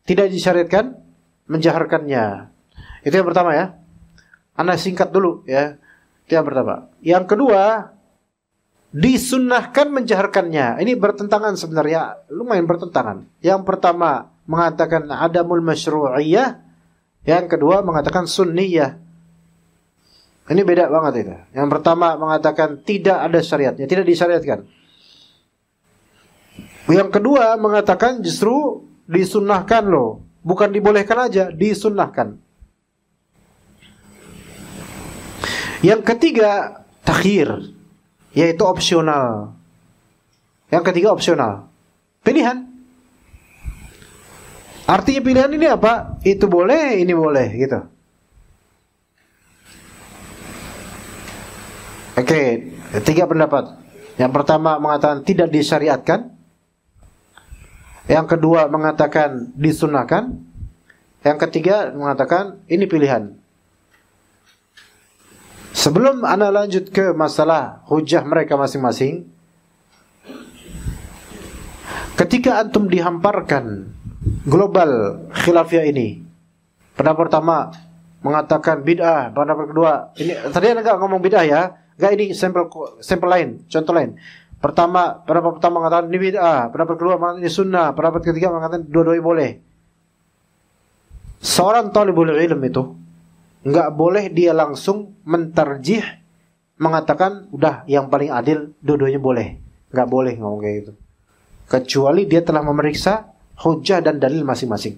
Tidak disyariatkan menjaharkannya. Itu yang pertama ya. Ana singkat dulu ya. Itu yang pertama. Yang kedua, disunnahkan menjaharkannya. Ini bertentangan sebenarnya, lumayan bertentangan. Yang pertama mengatakan adamul masyru'iyah, yang kedua mengatakan sunniyah. Ini beda banget itu. Yang pertama mengatakan tidak ada syariatnya, tidak disyariatkan. Yang kedua mengatakan justru disunnahkan loh, bukan dibolehkan aja, disunnahkan. Yang ketiga takhir, yaitu opsional. Yang ketiga opsional, pilihan. Artinya pilihan ini apa? Itu boleh, ini boleh gitu. Oke, tiga pendapat. Yang pertama mengatakan tidak disyariatkan. Yang kedua mengatakan disunahkan. Yang ketiga mengatakan ini pilihan. Sebelum ana lanjut ke masalah hujah mereka masing-masing, ketika antum dihamparkan global khilafiyah ini, pendapat pertama mengatakan bid'ah, pendapat kedua ini tadi ana enggak ngomong bid'ah ya, enggak, ini sampel lain, contoh lain. Pendapat pertama mengatakan ini bid'ah, pendapat kedua mengatakan ini sunnah, pendapat ketiga mengatakan dua-duanya boleh. Seorang talibul ilm itu nggak boleh dia langsung mentarjih mengatakan udah yang paling adil dua-duanya boleh. Nggak boleh ngomong kayak gitu. Kecuali dia telah memeriksa hujah dan dalil masing-masing.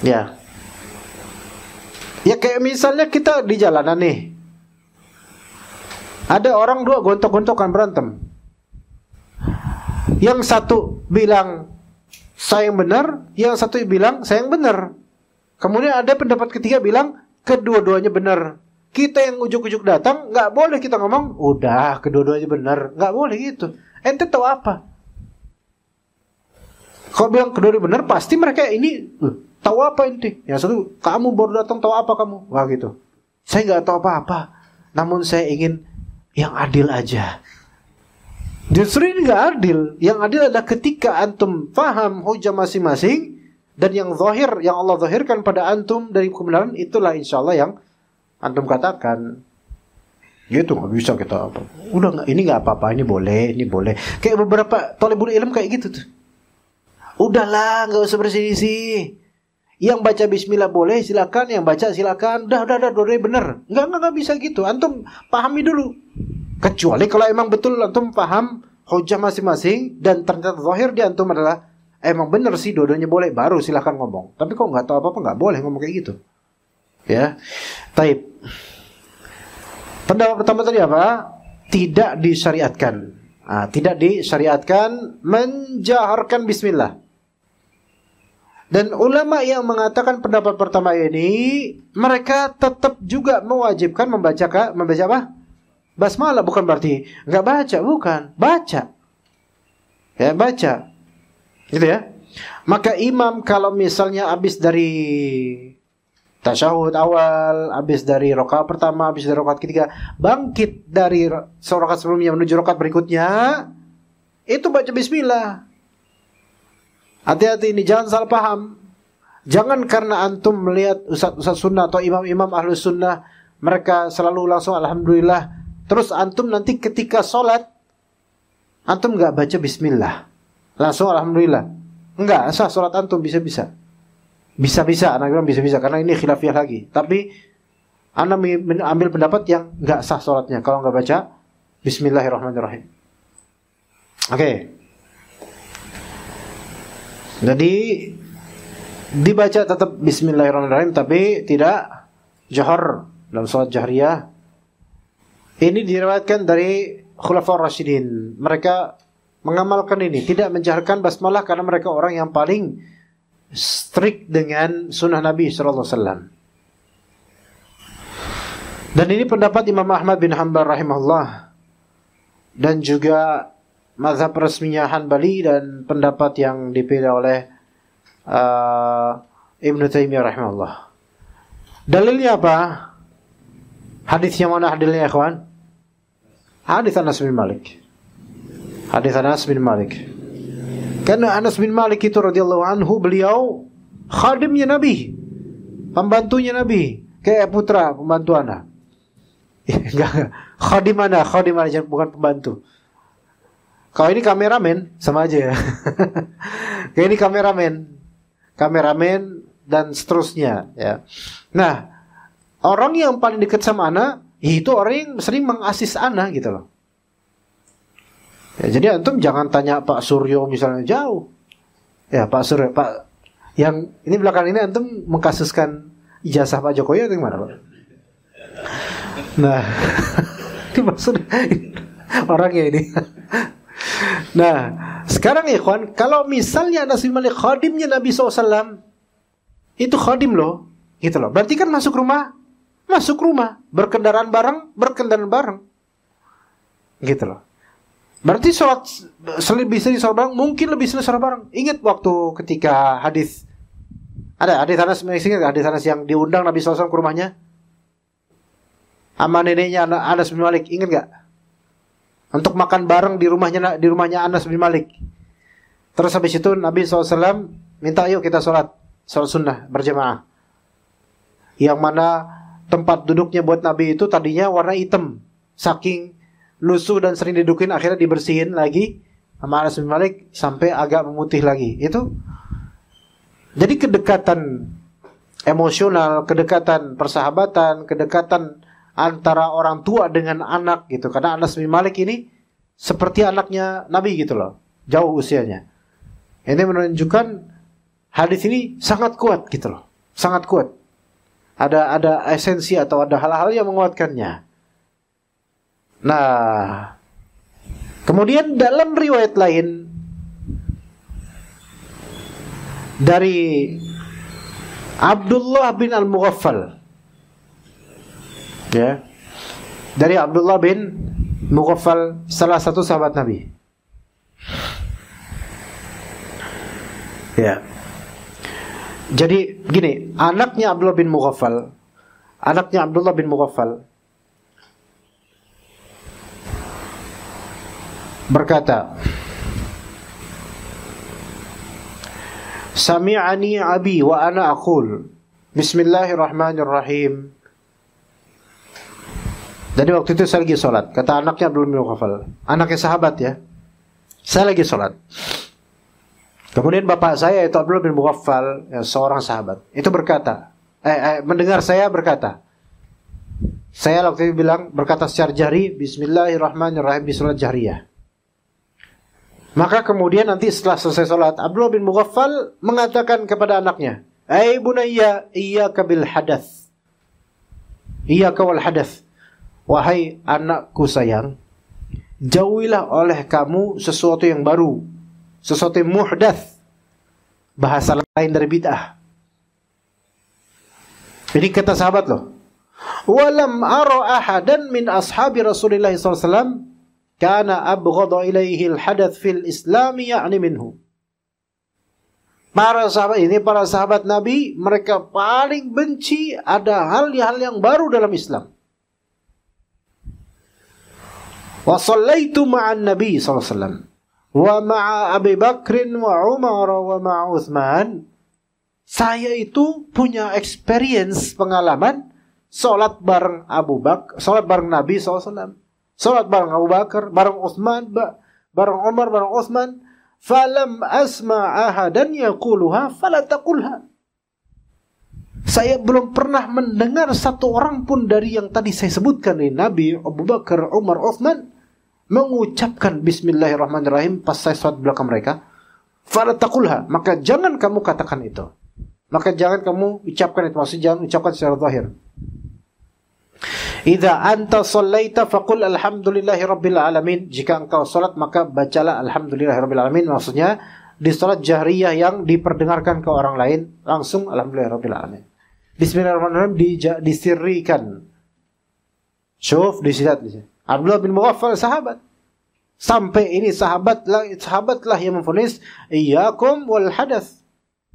Ya. Ya kayak misalnya kita di jalanan nih. Ada orang dua gontok-gontokan berantem. Yang satu bilang saya yang benar, yang satu bilang saya yang benar. Kemudian ada pendapat ketiga bilang kedua-duanya benar. Kita yang ujuk-ujuk datang, nggak boleh kita ngomong udah kedua-duanya benar, nggak boleh gitu. Ente tahu apa? Kalau bilang kedua-duanya benar, pasti mereka ini tahu apa ente? Yang satu kamu baru datang tahu apa kamu? Wah gitu. Saya nggak tahu apa-apa. Namun saya ingin yang adil aja. Justru ini nggak adil. Yang adil adalah ketika antum paham hujah masing-masing dan yang zahir, yang Allah zahirkan pada antum dari kebenaran, itulah insya Allah yang antum katakan. Gitu nggak bisa kita apa. Udah nggak, ini nggak apa-apa, ini boleh, ini boleh. Kayak beberapa talibul ilm kayak gitu tuh. Udahlah, nggak usah berselisih. Yang baca bismillah boleh, silakan. Yang baca silakan. Udah, dua-duanya bener. Nggak bisa gitu. Antum pahami dulu. Kecuali kalau emang betul antum paham hujah masing-masing dan ternyata zahir di antum adalah emang bener sih dua-duanya boleh, baru silakan ngomong. Tapi kok nggak tahu apa-apa nggak boleh ngomong kayak gitu. Ya, taib. Pendapat pertama tadi apa? Tidak disyariatkan. Tidak disyariatkan menjaharkan bismillah. Dan ulama yang mengatakan pendapat pertama ini, mereka tetap juga mewajibkan membaca apa? Basmalah, bukan berarti nggak baca, bukan, baca. Ya, baca. Gitu ya. Maka imam kalau misalnya habis dari tasyahud awal, habis dari rakaat pertama, habis dari rakaat ketiga, bangkit dari rakaat sebelumnya menuju rakaat berikutnya, itu baca bismillah. Hati-hati ini, jangan salah paham. Jangan karena antum melihat ustaz sunnah atau imam-imam ahlus sunnah, mereka selalu langsung alhamdulillah. Terus antum nanti ketika sholat, antum nggak baca bismillah, langsung alhamdulillah. Enggak, sah sholat antum bisa-bisa. Bisa-bisa, anak bilang bisa-bisa, karena ini khilafiyah lagi. Tapi anak ambil pendapat yang nggak sah sholatnya kalau nggak baca bismillahirrahmanirrahim. Oke. Jadi dibaca tetap bismillahirrahmanirrahim, tapi tidak jahar dalam sholat jahriyah. Ini diriwayatkan dari Khulafaur Rasyidin. Mereka mengamalkan ini, tidak menjaharkan basmalah karena mereka orang yang paling strict dengan sunnah Nabi sallallahu alaihi wasallam. Dan ini pendapat Imam Ahmad bin Hanbal rahimahullah, dan juga mazhab resminya Hanbali, dan pendapat yang dipilih oleh Ibnu Taimiyah rahimahullah. Dalilnya apa? Hadis yang mana hadisnya, ikhwan? Hadis Anas bin Malik. Hadis Anas bin Malik. Karena Anas bin Malik itu radhiyallahu anhu, beliau khadimnya Nabi, pembantunya Nabi, kayak putra pembantu anak. Enggak, khadim aja, bukan pembantu. Kalau ini kameramen sama aja ya. Kayak ini kameramen dan seterusnya ya. Nah, orang yang paling dekat sama anak itu orang yang sering mengasis anak gitu loh. Ya, jadi antum jangan tanya Pak Suryo misalnya, jauh. Ya Pak Suryo, Pak yang ini belakang ini antum mengkasuskan ijazah Pak Jokowi atau gimana Pak? Nah, ini maksud orangnya ini. Nah, sekarang ya kawan, kalau misalnya Anas bin Malik khadimnya Nabi SAW, itu khadim loh, gitu loh. Berarti kan masuk rumah, berkendaraan bareng, gitu loh. Berarti sholat lebih sering sholat bareng, mungkin lebih sering sholat bareng. Ingat waktu ketika hadis Anas, hadis Anas yang diundang Nabi SAW ke rumahnya, sama neneknya Anas bin Malik, ingat gak? Untuk makan bareng di rumahnya Anas bin Malik. Terus habis itu Nabi SAW minta, ayo kita sholat sunnah berjamaah. Yang mana tempat duduknya buat Nabi itu tadinya warna hitam, saking lusuh dan sering didudukin, akhirnya dibersihin lagi sama Anas bin Malik sampai agak memutih lagi. Itu jadi kedekatan emosional, kedekatan persahabatan, kedekatan antara orang tua dengan anak gitu. Karena Anas bin Malik ini seperti anaknya Nabi gitu loh, jauh usianya. Ini menunjukkan hadis ini sangat kuat gitu loh, sangat kuat. Ada esensi atau ada hal-hal yang menguatkannya. Nah, kemudian dalam riwayat lain dari Abdullah bin Al-Mughaffal, ya, dari Abdullah bin Mughaffal, salah satu sahabat Nabi. Ya. Jadi gini, anaknya Abdullah bin Mughaffal berkata, Sami'ani abi wa ana aqul Bismillahirrahmanirrahim. Jadi waktu itu saya lagi sholat. Kata anaknya Abdullah bin Mughaffal, anaknya sahabat ya, saya lagi sholat. Kemudian bapak saya itu Abdullah bin Mughaffal, ya, seorang sahabat, itu berkata, mendengar saya berkata, saya waktu itu berkata secara jahri, Bismillahirrahmanirrahim di sholat jahriyah. Maka kemudian nanti setelah selesai sholat, Abdullah bin Mughaffal mengatakan kepada anaknya, bunayya, iyyaka bil hadath, iyyaka wal hadath. Wahai anakku sayang, jauhilah oleh kamu sesuatu yang baru, sesuatu yang muhdath, bahasa lain dari bid'ah. Ini kata sahabat loh. Walam ara ahadan min ashabi Rasulillah SAW kana abghadha ilaihi al-hadath fil Islam ya'ni minhu. Para sahabat Nabi, mereka paling benci ada hal-hal yang baru dalam Islam. Wa sallaitu ma'an Nabi SAW wa ma'a Abi Bakrin wa Umar wa ma'a Uthman. Saya itu punya experience, pengalaman salat bareng Abu Bakar, salat bareng Nabi SAW, salat bareng Abu Bakar, bareng Uthman, bareng Umar, bareng Uthman. Falam asma' ahadan yaquluha fala taqulha. Saya belum pernah mendengar satu orang pun dari yang tadi saya sebutkan ini, Nabi, Abu Bakar, Umar, Uthman, mengucapkan Bismillahirrahmanirrahim pas saya salat belakang mereka. Fala taqulha, maka jangan kamu katakan itu. Maka jangan kamu ucapkan itu, maksudnya jangan ucapkan secara zahir. Idza anta shallaita faqul alhamdulillahi rabbil alamin. Jika engkau salat maka bacalah alhamdulillahi rabbil alamin. Maksudnya di salat jahriyah yang diperdengarkan ke orang lain, langsung alhamdulillahi rabbil alamin. Bismillahirrahmanirrahim disirrikan. Syuf disilat di sini. Abdullah bin Mughaffal sahabat. Sampai ini sahabatlah yang memvonis iyyakum wal hadath.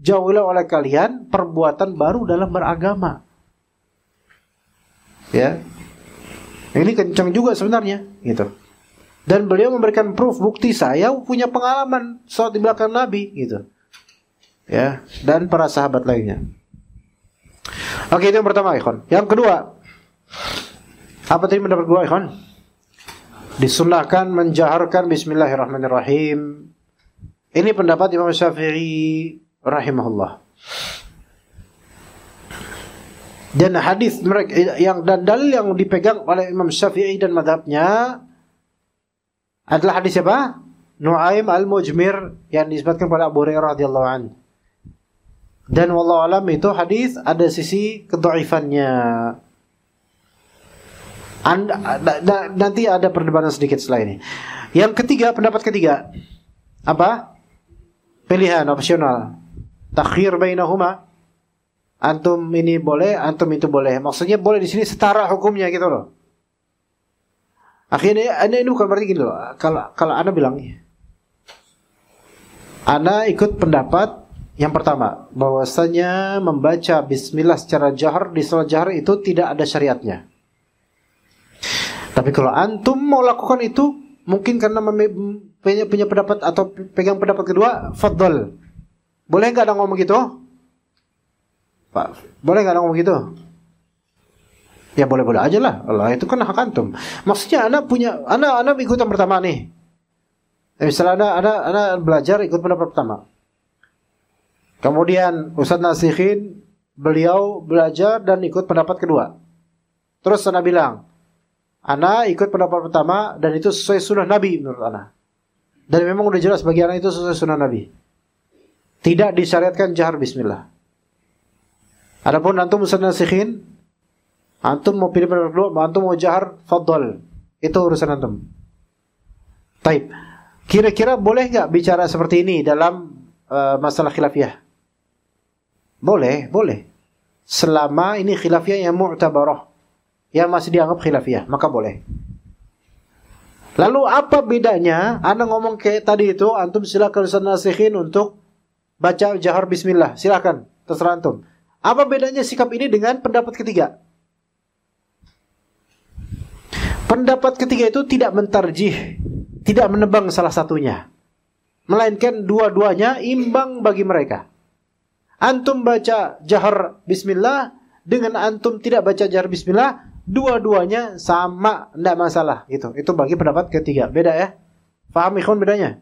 Jauhilah oleh kalian perbuatan baru dalam beragama. Ya. Ini kencang juga sebenarnya, gitu. Dan beliau memberikan proof, bukti, saya punya pengalaman salat di belakang Nabi, gitu. Ya, dan para sahabat lainnya. Oke, itu yang pertama, ikhwan. Yang kedua, apa tadi pendapat kedua, ikhwan? Disunahkan menjaharkan Bismillahirrahmanirrahim. Ini pendapat Imam Syafi'i rahimahullah. Dan hadis mereka dan dalil yang dipegang oleh Imam Syafi'i dan madhabnya adalah hadis siapa? Nu'aim al-Mujmir yang disebutkan pada Abu Hurairah radhiyallahu anhu. Dan wallahu alam itu hadis ada sisi kedhaifannya. Nanti ada perdebatan sedikit setelah ini. Yang ketiga, pendapat ketiga. Apa? Pilihan opsional. Takhir bainahuma. Antum ini boleh, antum itu boleh. Maksudnya boleh di sini setara hukumnya gitu loh. Akhirnya ini bukan berarti gini loh. Kalau Anda bilang, Anda ikut pendapat yang pertama, bahwasanya membaca bismillah secara jahar di salat jahar itu tidak ada syariatnya. Tapi kalau antum mau lakukan itu, mungkin karena punya pendapat atau pegang pendapat kedua, fadhal. Boleh nggak Anda ngomong gitu? Pak, boleh nggak ngomong gitu? Ya boleh-boleh aja lah. Allah itu kan hak antum. Maksudnya anak ikut yang pertama nih. Misalnya anak belajar ikut pendapat pertama. Kemudian Ustaz nasihin beliau belajar dan ikut pendapat kedua. Terus anak bilang, anak ikut pendapat pertama dan itu sesuai sunnah Nabi menurut anak. Dan memang udah jelas bagi anak itu sesuai sunnah Nabi. Tidak disyariatkan jahar bismillah. Adapun antum Ustaz nasihin, antum mau pilih pendapat kedua, antum mau jahar, fadhol. Itu urusan antum. Taib. Kira-kira boleh nggak bicara seperti ini dalam masalah khilafiyah? Boleh. Selama ini khilafiyah yang mu'tabarah, yang masih dianggap khilafiyah, maka boleh. Lalu apa bedanya? Anda ngomong kayak tadi itu, antum silakan Ustaz nasihin untuk baca jahar bismillah, silakan, terserah antum. Apa bedanya sikap ini dengan pendapat ketiga? Pendapat ketiga itu tidak mentarjih, tidak menebang salah satunya, melainkan dua-duanya imbang bagi mereka. Antum baca jahar bismillah dengan antum tidak baca jahar bismillah, dua-duanya sama, tidak masalah gitu. Itu bagi pendapat ketiga. Beda ya? Paham ikhwan bedanya?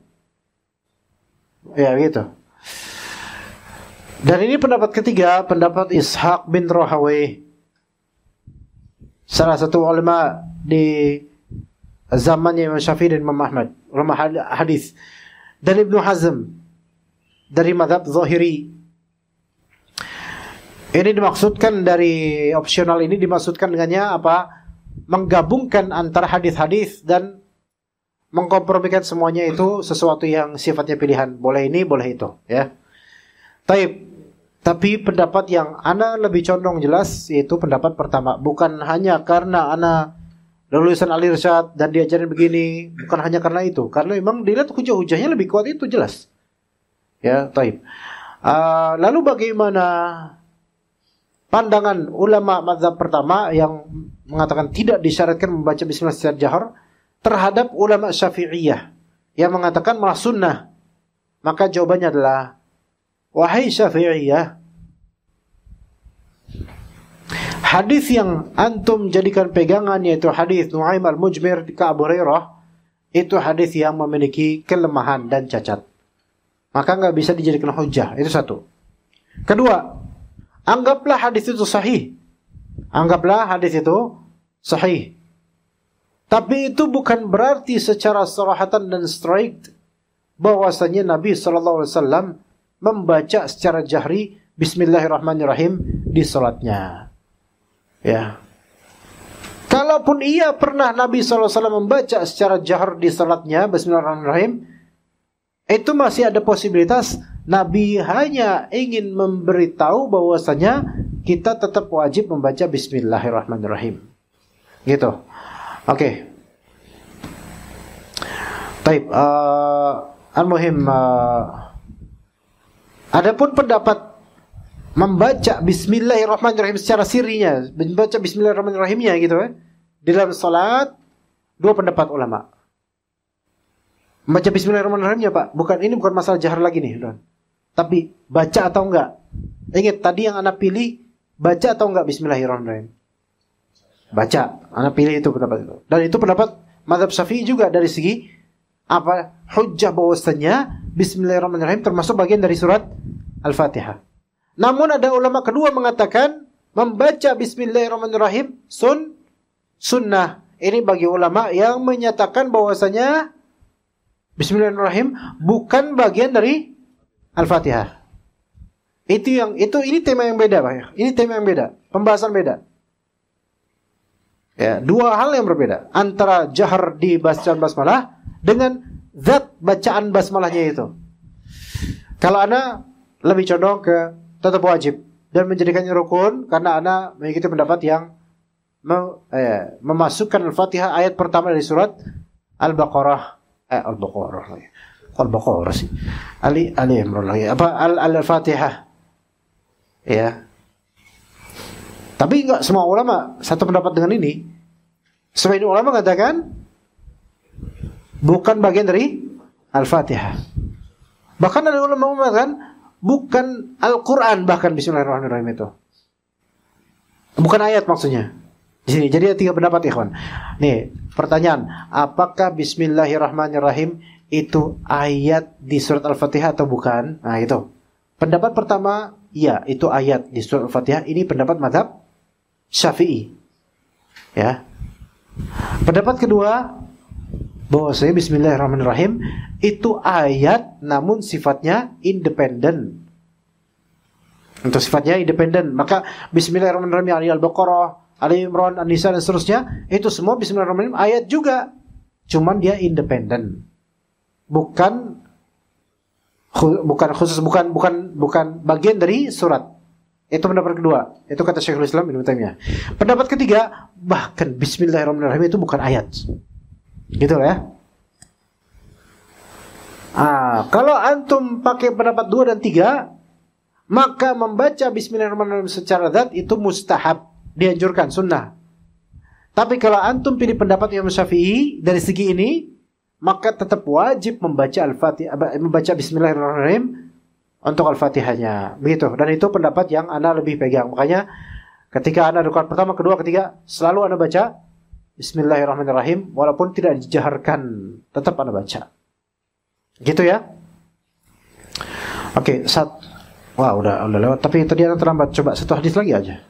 Ya gitu. Dan ini pendapat ketiga, pendapat Ishaq bin Rahawayh, salah satu ulama di zamannya Imam Syafi'i dan Imam Ahmad, ulama hadis. Dan Ibnu Hazm dari mazhab Zahiri. Ini dimaksudkan dari opsional ini dimaksudkan dengannya apa? Menggabungkan antara hadis-hadis dan mengkompromikan semuanya itu sesuatu yang sifatnya pilihan. Boleh ini, boleh itu, ya. Tapi pendapat yang ana lebih condong jelas yaitu pendapat pertama. Bukan hanya karena ana lulusan Al-Irsyad dan diajarin begini, bukan hanya karena itu. Karena memang dilihat hujah-hujahnya lebih kuat itu jelas. Ya, taib. Lalu bagaimana pandangan ulama mazhab pertama yang mengatakan tidak disyaratkan membaca bismillah secara jahar terhadap ulama Syafi'iyah yang mengatakan malah sunnah? Maka jawabannya adalah, wahai Syafi'iyah, hadis yang antum jadikan pegangan yaitu hadis Nu'aim al-Mujmir ke Abu Hurairah, itu hadis yang memiliki kelemahan dan cacat. Maka nggak bisa dijadikan hujah. Itu satu. Kedua, anggaplah hadis itu sahih. Anggaplah hadis itu sahih. Tapi itu bukan berarti secara sarahatan dan strict bahwasanya Nabi SAW membaca secara jahri Bismillahirrahmanirrahim di salatnya. Ya. Kalaupun ia pernah Nabi SAW membaca secara jahar di salatnya Bismillahirrahmanirrahim, itu masih ada posibilitas Nabi hanya ingin memberitahu bahwasanya kita tetap wajib membaca Bismillahirrahmanirrahim. Gitu. Oke. Taib. Al-muhim. Adapun pendapat membaca Bismillahirrahmanirrahim secara sirinya, membaca Bismillahirrahmanirrahimnya gitu ya, di dalam salat, dua pendapat ulama. Membaca Bismillahirrahmanirrahimnya Pak, ini bukan masalah jahar lagi nih, tapi baca atau enggak. Ingat tadi yang anak pilih, baca atau enggak Bismillahirrahmanirrahim? Baca, anak pilih itu pendapat itu. Dan itu pendapat mazhab Syafi'i juga dari segi apa? Hujjah bahwasanya Bismillahirrahmanirrahim termasuk bagian dari surat Al-Fatihah. Namun ada ulama kedua mengatakan membaca Bismillahirrahmanirrahim sunnah. Ini bagi ulama yang menyatakan bahwasanya Bismillahirrahmanirrahim bukan bagian dari Al-Fatihah. Ini tema yang beda, Pak. Ini tema yang beda, pembahasan beda. Ya, dua hal yang berbeda antara jahar di bacaan basmalah dengan zat bacaan basmalahnya itu. Kalau ana lebih condong ke tetap wajib dan menjadikannya rukun karena ana mengikuti pendapat yang memasukkan Al-Fatihah ayat pertama dari surat Al-Baqarah. Al-Baqarah sih. Ali Imran lagi. Al-Fatihah. Ya. Tapi enggak semua ulama satu pendapat dengan ini. Sebagian ulama mengatakan bukan bagian dari Al-Fatihah. Bahkan ada ulama mengatakan bukan Al-Quran bahkan Bismillahirrahmanirrahim itu. Bukan ayat maksudnya. Di sini. Jadi ada 3 pendapat, ikhwan. Nih, pertanyaan, apakah Bismillahirrahmanirrahim itu ayat di surat Al-Fatihah atau bukan? Nah, itu. Pendapat pertama, ya, itu ayat di surat Al-Fatihah. Ini pendapat mazhab Syafi'i. Ya. Pendapat kedua, bahwasanya Bismillahirrahmanirrahim itu ayat namun sifatnya independen. Untuk sifatnya independen, maka Bismillahirrahmanirrahim Ali Al-Baqarah, Ali Imran, An-Nisa dan seterusnya, itu semua Bismillahirrahmanirrahim ayat juga. Cuman dia independen. Bukan bagian dari surat. Itu pendapat kedua. Itu kata Syekhul Islam Ibnu Taimiyah. Pendapat ketiga, bahkan Bismillahirrahmanirrahim itu bukan ayat. Gitu lah ya. Kalau antum pakai pendapat 2 dan 3, maka membaca Bismillahirrahmanirrahim secara zat itu mustahab, dianjurkan, sunnah. Tapi kalau antum pilih pendapat Imam Syafi'i dari segi ini, maka tetap wajib membaca Al-Fatihah, membaca Bismillahirrahmanirrahim untuk Al-Fatihahnya. Begitu. Dan itu pendapat yang Anda lebih pegang. Makanya ketika Anda rakaat pertama, kedua, ketiga, selalu Anda baca Bismillahirrahmanirrahim walaupun tidak dijaharkan, tetap Anda baca. Gitu ya. Oke, wah udah lewat. Tapi tadi Anda terlambat. Coba satu hadis lagi aja.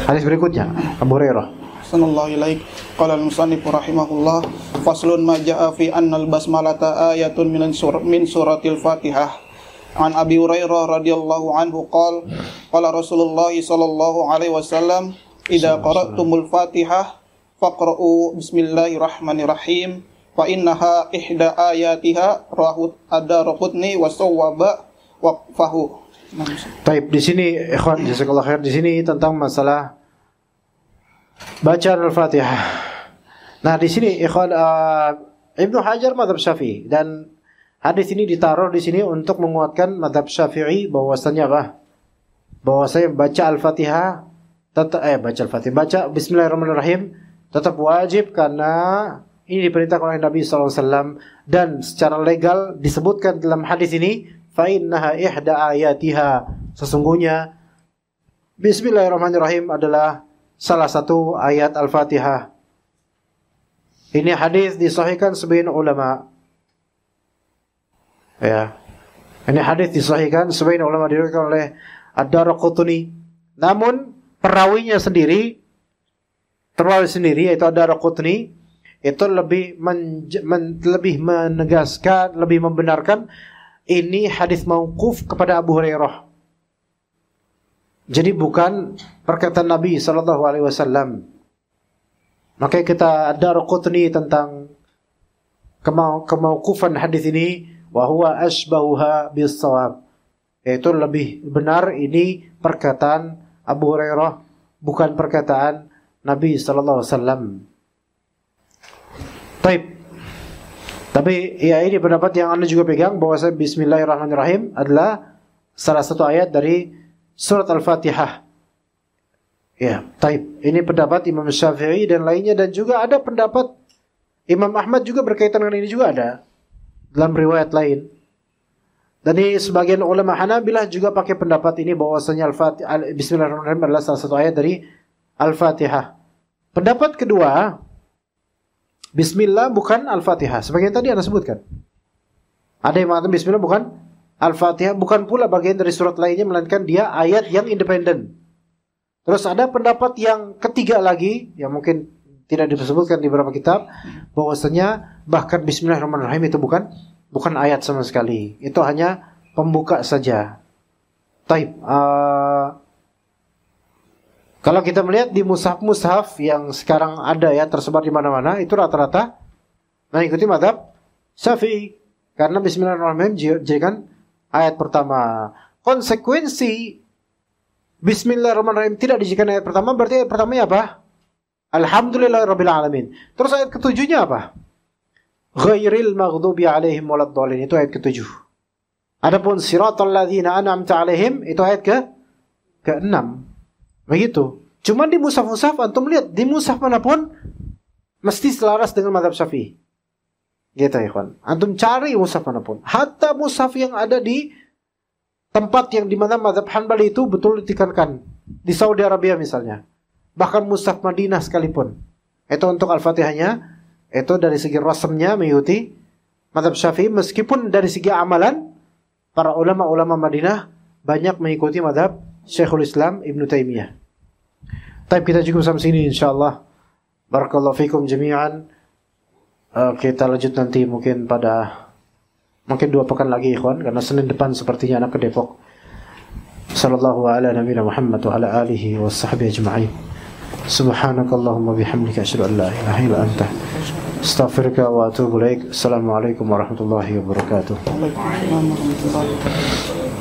Hadis berikutnya, Abu Hurairah. Sallallahu ilaik. Qala al-musannif rahimahullah, faslun ma jaa fi anna al-basmalata ayatun min suratil Fatihah. An Abi Hurairah radhiyallahu anhu qala Rasulullah sallallahu alaihi wasallam, idza qara'tumul Fatihah faqra'u bismillahirrahmanirrahim fa innaha ihda ayatiha rahut ad-Darqutni wa sawwaba waqfahu. Baik, di sini ikhwan jazakallahu khair, di sini tentang masalah bacaan Al-Fatihah. Nah, di sini ikhwan Ibnu Hajar mazhab Syafi'i, dan hadis ini ditaruh di sini untuk menguatkan mazhab Syafi'i bahwasanya bahwasanya baca Al-Fatihah baca Bismillahirrahmanirrahim tetap wajib karena ini diperintahkan oleh Nabi SAW, dan secara legal disebutkan dalam hadis ini fa innaha ihda ayatiha, sesungguhnya Bismillahirrahmanirrahim adalah salah satu ayat Al-Fatihah. Ini hadis disahihkan sebagian ulama. Ya. Ini hadis disahihkan sebagian ulama, diriwayatkan oleh Ad-Darqutni. Namun perawinya sendiri, yaitu Ad-Darqutni, itu lebih menegaskan, lebih membenarkan ini hadis mauquf kepada Abu Hurairah. Jadi bukan perkataan Nabi sallallahu alaihi wasallam. Maka kita Ad-Darqutni tentang kemauqufan hadis ini, wa huwa asbahuha bis-shawab. Yaitu lebih benar ini perkataan Abu Hurairah, bukan perkataan Nabi sallallahu alaihi wasallam. Baik. Tapi ya ini pendapat yang Anda juga pegang, bahwa Bismillahirrahmanirrahim adalah salah satu ayat dari surat Al-Fatihah. Ya, baik. Ini pendapat Imam Syafi'i dan lainnya, dan juga ada pendapat Imam Ahmad juga berkaitan dengan ini juga ada dalam riwayat lain. Dan ini sebagian ulama Hanabilah juga pakai pendapat ini, bahwasanya Bismillahirrahmanirrahim adalah salah satu ayat dari Al-Fatihah. Pendapat kedua, Bismillah bukan Al-Fatihah. Sebagian tadi Anda sebutkan. Ada yang mengatakan Bismillah bukan Al-Fatihah, bukan pula bagian dari surat lainnya, melainkan dia ayat yang independen. Terus ada pendapat yang ketiga lagi, yang mungkin tidak disebutkan di beberapa kitab, bahwasanya bahkan Bismillahirrahmanirrahim itu bukan ayat sama sekali. Itu hanya pembuka saja. Taib. Kalau kita melihat di mushaf-mushaf yang sekarang ada ya, tersebar di mana-mana, itu rata-rata mengikuti mazhab Syafi'i. Karena Bismillahirrahmanirrahim jadikan ayat pertama. Konsekuensi Bismillahirrahmanirrahim tidak dijadikan ayat pertama, berarti ayat pertamanya apa? Alhamdulillahirabbil alamin. Terus ayat ketujuhnya apa? Ghairil maghdubi alaihim waladdallin. Itu ayat ketujuh. Adapun siratal ladzina an'amta alaihim, itu ayat ke-6. Begitu. Cuman di mushaf-mushaf antum lihat, di mushaf manapun mesti selaras dengan mazhab Syafi'i. Gitu ya, ikhwan. Antum cari mushaf manapun. Hatta mushaf yang ada di tempat yang di mana mazhab Hanbali itu betul ditekankan. Di Saudi Arabia misalnya. bahkan Mushaf Madinah sekalipun. Itu untuk Al-Fatihahnya, itu dari segi rasamnya mengikuti mazhab Syafi'i, meskipun dari segi amalan para ulama-ulama Madinah banyak mengikuti mazhab Syekhul Islam Ibn Taimiyah. Tapi kita cukup sampai sini insyaallah. Barakallahu fikum jami'an. Kita lanjut nanti mungkin 2 pekan lagi ikhwan, karena Senin depan sepertinya anak ke Depok. Sallallahu ala nabiyina Muhammad wa ala alihi wa sahbihi ajma'in. Subhanakallahumma bihamdika asyhadu an la ilaha illa anta astaghfiruka wa atubu ilaik. Assalamualaikum warahmatullahi wabarakatuh. Waalaikumsalam warahmatullahi wabarakatuh.